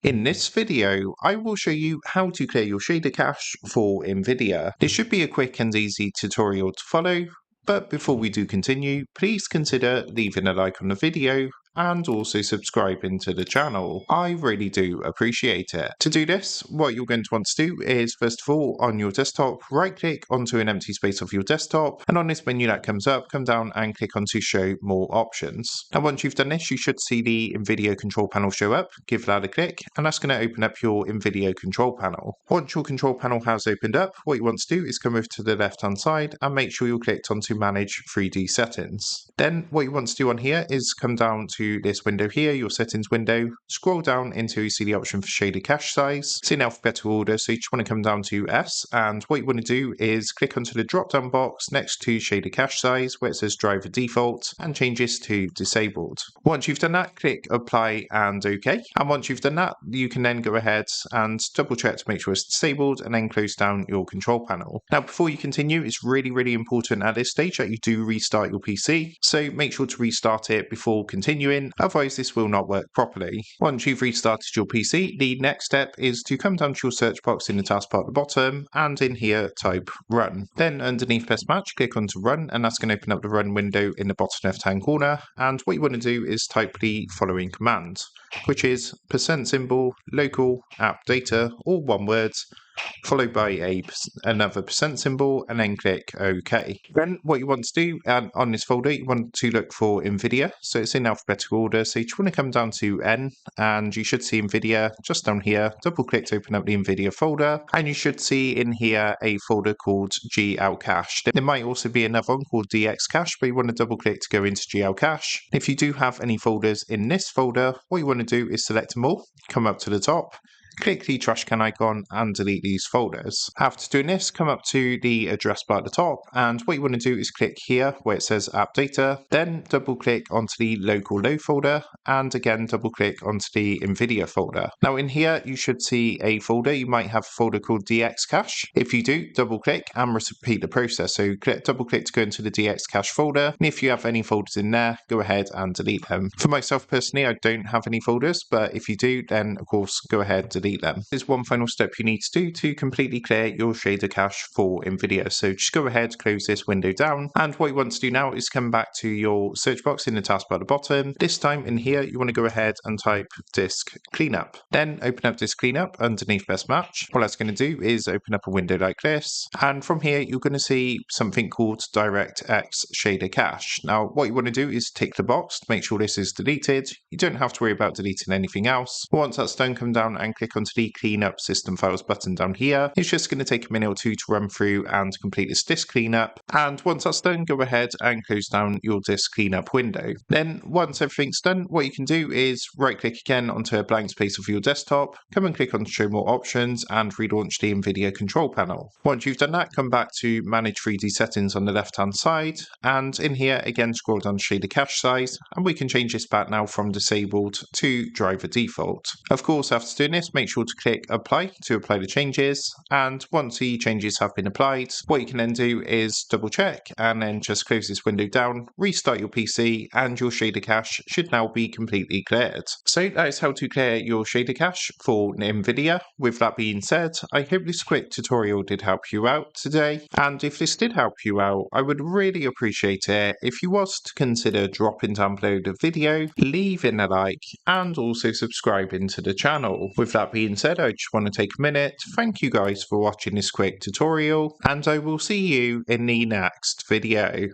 In this video, I will show you how to clear your shader cache for Nvidia. This should be a quick and easy tutorial to follow, but before we do continue, please consider leaving a like on the video and also subscribing to the channel. I really do appreciate it. To do this, what you're going to want to do is, first of all, on your desktop, right click onto an empty space of your desktop, and on this menu that comes up, come down and click onto show more options. Now once you've done this, you should see the Nvidia control panel show up. Give that a click, and that's going to open up your Nvidia control panel. Once your control panel has opened up, what you want to do is come over to the left hand side and make sure you're clicked onto manage 3D settings. Then what you want to do on here is come down to this window here, your settings window, scroll down until you see the option for shader cache size. It's in alphabetical order, so you just want to come down to S, and what you want to do is click onto the drop down box next to shader cache size where it says driver default and change this to disabled. Once you've done that, click apply and OK, and once you've done that, you can then go ahead and double check to make sure it's disabled and then close down your control panel. Now before you continue, it's really important at this stage that you do restart your PC, so make sure to restart it before continuing, otherwise this will not work properly. Once you've restarted your PC, the next step is to come down to your search box in the taskbar at the bottom and in here type run. Then underneath best match, click onto run, and that's going to open up the run window in the bottom left hand corner, and what you want to do is type the following command, which is %symbol local app data, all one word, followed by another %symbol, and then click OK. Then what you want to do on this folder, you want to look for Nvidia, so it's in alphabetical order, so you just want to come down to N, and you should see Nvidia just down here. Double click to open up the Nvidia folder, and you should see in here a folder called GL Cache. There might also be another one called DX Cache, but you want to double click to go into GL Cache. If you do have any folders in this folder, what you want to do is select them all, come up to the top, click the trash can icon and delete these folders. After doing this, come up to the address bar at the top, and what you want to do is click here where it says app data, then double click onto the local low folder, and again double click onto the Nvidia folder. Now in here you should see a folder. You might have a folder called DX Cache. If you do, double click and repeat the process. So double click to go into the DX Cache folder, and if you have any folders in there, go ahead and delete them. For myself personally, I don't have any folders, but if you do, then of course go ahead, delete them. There's one final step you need to do to completely clear your shader cache for Nvidia. So just go ahead, close this window down, and what you want to do now is come back to your search box in the taskbar at the bottom. This time in here, you want to go ahead and type disk cleanup. Then open up disk cleanup underneath best match. What that's going to do is open up a window like this, and from here you're going to see something called DirectX shader cache. Now what you want to do is tick the box to make sure this is deleted. You don't have to worry about deleting anything else. Once that's done, come down and click onto the cleanup system files button down here. It's just going to take a minute or two to run through and complete this disk cleanup, and once that's done, go ahead and close down your disk cleanup window. Then once everything's done, what you can do is right click again onto a blank space of your desktop, come and click on show more options and relaunch the Nvidia control panel. Once you've done that, come back to manage 3D settings on the left hand side, and in here again scroll down to shader cache size, and we can change this back now from disabled to driver default. Of course, after doing this, make sure to click apply to apply the changes, and once the changes have been applied, what you can then do is double check and then just close this window down, restart your PC, and your shader cache should now be completely cleared. So that is how to clear your shader cache for Nvidia. With that being said, I hope this quick tutorial did help you out today, and if this did help you out, I would really appreciate it if you was to consider dropping down below the video, leaving a like, and also subscribing to the channel. With that being said, I just want to take a minute to thank you guys for watching this quick tutorial, and I will see you in the next video.